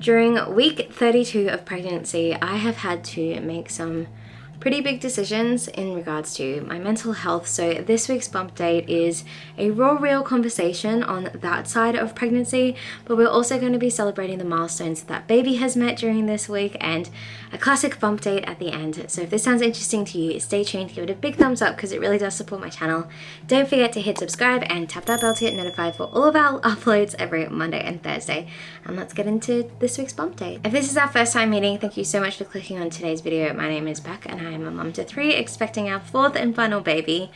During week 32 of pregnancy, I have had to make some pretty big decisions in regards to my mental health. So this week's bump date is a raw, real conversation on that side of pregnancy, but we're also going to be celebrating the milestones that baby has met during this week and a classic bump date at the end. So if this sounds interesting to you, stay tuned, give it a big thumbs up because it really does support my channel. Don't forget to hit subscribe and tap that bell to get notified for all of our uploads every Monday and Thursday. And let's get into this week's bump date. If this is our first time meeting, thank you so much for clicking on today's video. My name is Beck and I am a mum to 3, expecting our 4th and final baby.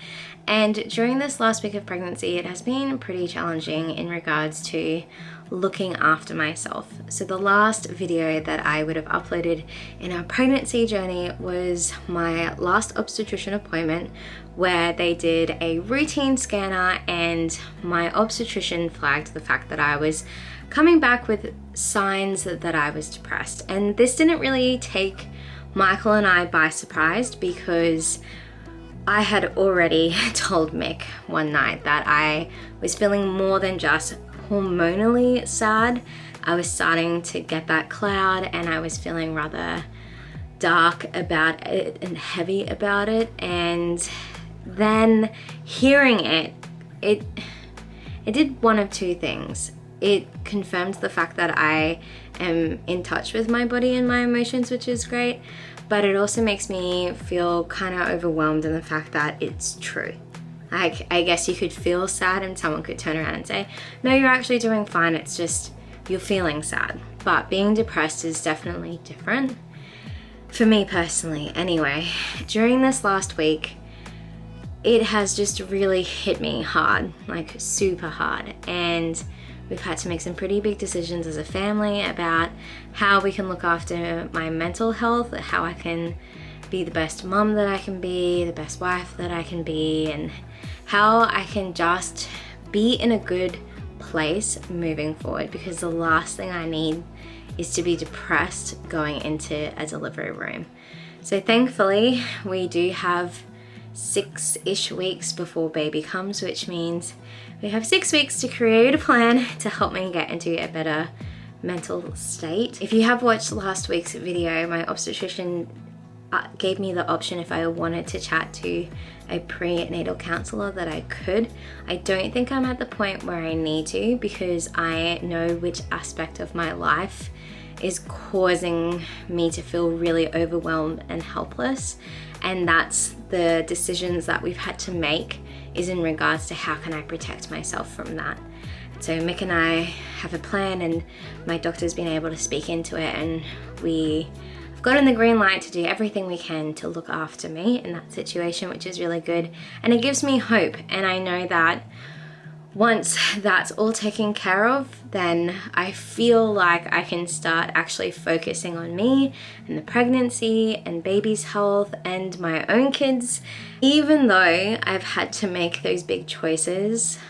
And during this last week of pregnancy, it has been pretty challenging in regards to looking after myself. So the last video that I would have uploaded in our pregnancy journey was my last obstetrician appointment, where they did a routine scanner and my obstetrician flagged the fact that I was coming back with signs that I was depressed. And this didn't really take Michael and I by surprise, because I had already told Mick one night that I was feeling more than just hormonally sad. I was starting to get that cloud and I was feeling rather dark about it and heavy about it. And then hearing it did one of two things. It confirmed the fact that I am in touch with my body and my emotions, which is great, but it also makes me feel kind of overwhelmed in the fact that it's true. I guess you could feel sad and someone could turn around and say, no, you're actually doing fine, it's just you're feeling sad. But being depressed is definitely different. For me personally, anyway, during this last week, it has just really hit me hard, like super hard. And we've had to make some pretty big decisions as a family about how we can look after my mental health, how I can be the best mum that I can be, the best wife that I can be, and how I can just be in a good place moving forward, because the last thing I need is to be depressed going into a delivery room. So thankfully, we do have 6-ish weeks before baby comes, which means we have 6 weeks to create a plan to help me get into a better mental state. If you have watched last week's video, my obstetrician gave me the option if I wanted to chat to a prenatal counselor that I could. I don't think I'm at the point where I need to, because I know which aspect of my life is causing me to feel really overwhelmed and helpless, and that's the decisions that we've had to make is in regards to how can I protect myself from that. So Mick and I have a plan, and my doctor's been able to speak into it, and we have gotten the green light to do everything we can to look after me in that situation, which is really good. And it gives me hope, and I know that once that's all taken care of, then I feel like I can start actually focusing on me and the pregnancy and baby's health and my own kids. Even though I've had to make those big choices,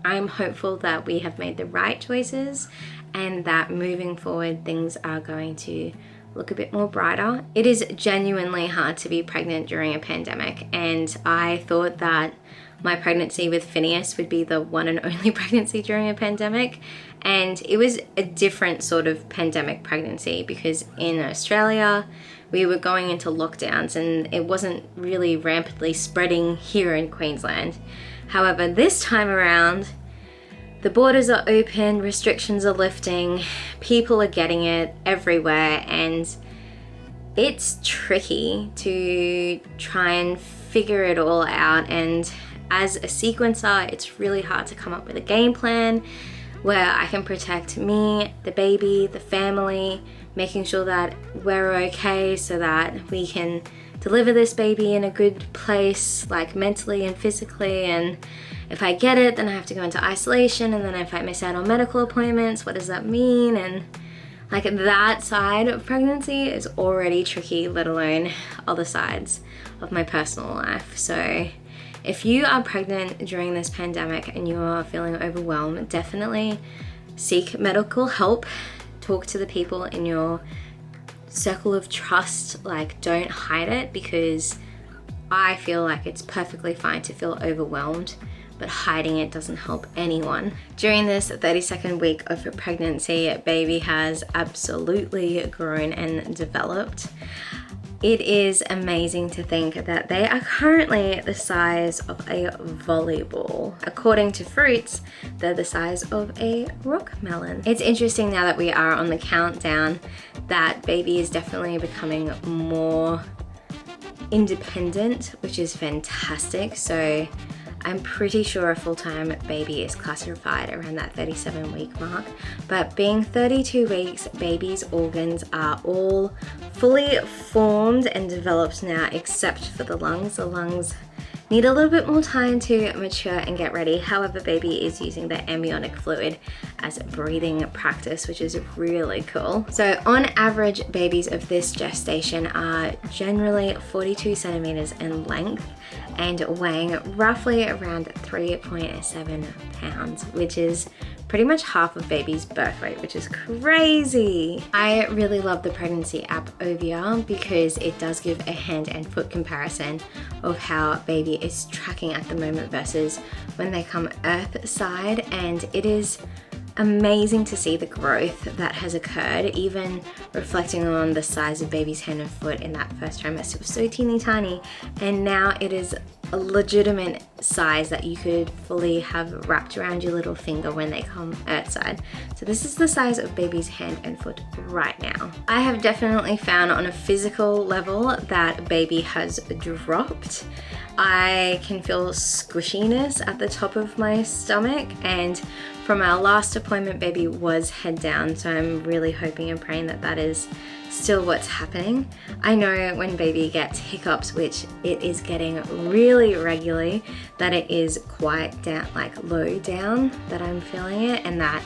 I'm hopeful that we have made the right choices and that moving forward things are going to look a bit more brighter. It is genuinely hard to be pregnant during a pandemic, and I thought that my pregnancy with Phineas would be the one and only pregnancy during a pandemic, and it was a different sort of pandemic pregnancy, because in Australia we were going into lockdowns and it wasn't really rampantly spreading here in Queensland. However, this time around, the borders are open, restrictions are lifting, people are getting it everywhere, and it's tricky to try and figure it all out. And as a sequencer, it's really hard to come up with a game plan where I can protect me, the baby, the family, making sure that we're okay so that we can deliver this baby in a good place, like mentally and physically. And if I get it, then I have to go into isolation, and then if I miss out on medical appointments, what does that mean? And like that side of pregnancy is already tricky, let alone other sides of my personal life. So if you are pregnant during this pandemic and you are feeling overwhelmed, definitely seek medical help. Talk to the people in your circle of trust. Like, don't hide it, because I feel like it's perfectly fine to feel overwhelmed but hiding it doesn't help anyone. During this 32nd week of pregnancy, baby has absolutely grown and developed. It is amazing to think that they are currently the size of a volleyball. According to fruits, they're the size of a rock melon. It's interesting now that we are on the countdown that baby is definitely becoming more independent, which is fantastic. So I'm pretty sure a full-time baby is classified around that 37-week mark, but being 32 weeks, baby's organs are all fully formed and developed now, except for the lungs. The lungs need a little bit more time to mature and get ready. However, baby is using the amniotic fluid as a breathing practice, which is really cool. So on average, babies of this gestation are generally 42 centimeters in length and weighing roughly around 3.7 pounds, which is pretty much half of baby's birth weight, which is crazy. I really love the pregnancy app Ovia because it does give a hand and foot comparison of how baby is tracking at the moment versus when they come earth side, and it is amazing to see the growth that has occurred, even reflecting on the size of baby's hand and foot in that first trimester. It was so teeny tiny, and now it is a legitimate size that you could fully have wrapped around your little finger when they come outside. So this is the size of baby's hand and foot right now. I have definitely found on a physical level that baby has dropped. I can feel squishiness at the top of my stomach, and from our last appointment, baby was head down, so I'm really hoping and praying that that is still what's happening. I know when baby gets hiccups, which it is getting really regularly, that it is quite down, like low down, that I'm feeling it, and that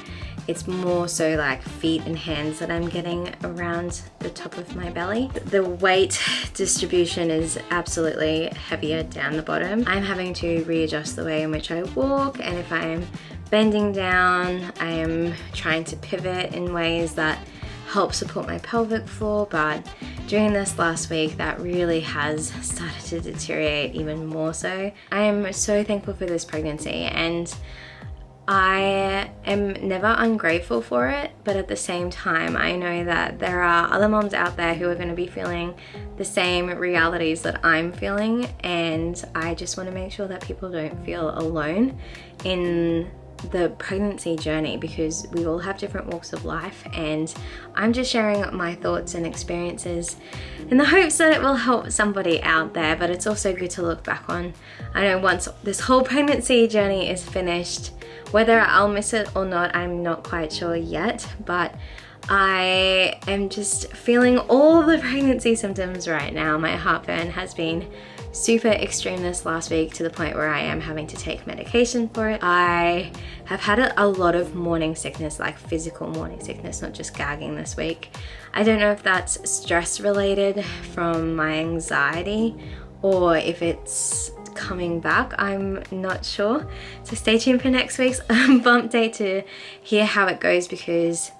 it's more so like feet and hands that I'm getting around the top of my belly. The weight distribution is absolutely heavier down the bottom. I'm having to readjust the way in which I walk, and if I'm bending down, I am trying to pivot in ways that help support my pelvic floor, but during this last week that really has started to deteriorate even more so. I am so thankful for this pregnancy, and I am never ungrateful for it, but at the same time I know that there are other moms out there who are going to be feeling the same realities that I'm feeling, and I just want to make sure that people don't feel alone in the pregnancy journey, because we all have different walks of life, and I'm just sharing my thoughts and experiences in the hopes that it will help somebody out there. But it's also good to look back on. I know once this whole pregnancy journey is finished, whether I'll miss it or not, I'm not quite sure yet, but I am just feeling all the pregnancy symptoms right now. My heartburn has been super extreme this last week, to the point where I am having to take medication for it. I have had a lot of morning sickness, like physical morning sickness, not just gagging this week. I don't know if that's stress related from my anxiety or if it's coming back. I'm not sure. So stay tuned for next week's bump date to hear how it goes, because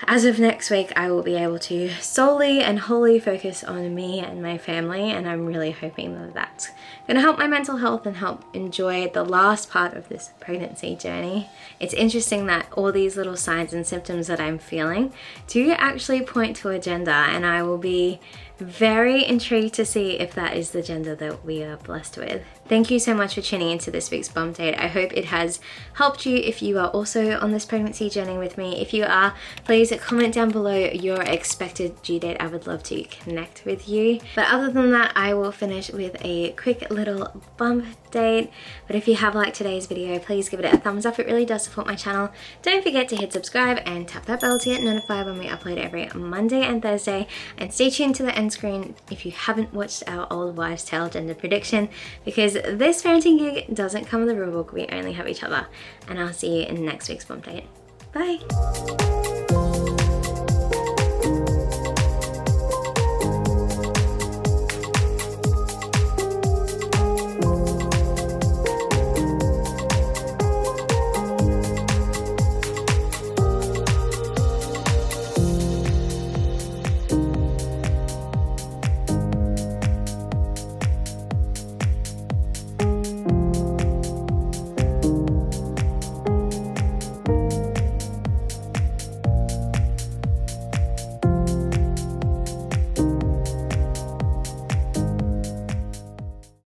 as of next week, I will be able to solely and wholly focus on me and my family, and I'm really hoping that that's going to help my mental health and help enjoy the last part of this pregnancy journey. It's interesting that all these little signs and symptoms that I'm feeling do actually point to a gender, and I will be very intrigued to see if that is the gender that we are blessed with. Thank you so much for tuning into this week's bump date. I hope it has helped you if you are also on this pregnancy journey with me. If you are, please comment down below your expected due date. I would love to connect with you. But other than that, I will finish with a quick little bump date. But if you have liked today's video, please give it a thumbs up. It really does support my channel. Don't forget to hit subscribe and tap that bell to get notified when we upload every Monday and Thursday. And stay tuned to the end screen if you haven't watched our old wives' tale gender prediction, because this parenting gig doesn't come with a rule book. We only have each other. And I'll see you in next week's bump date. Bye.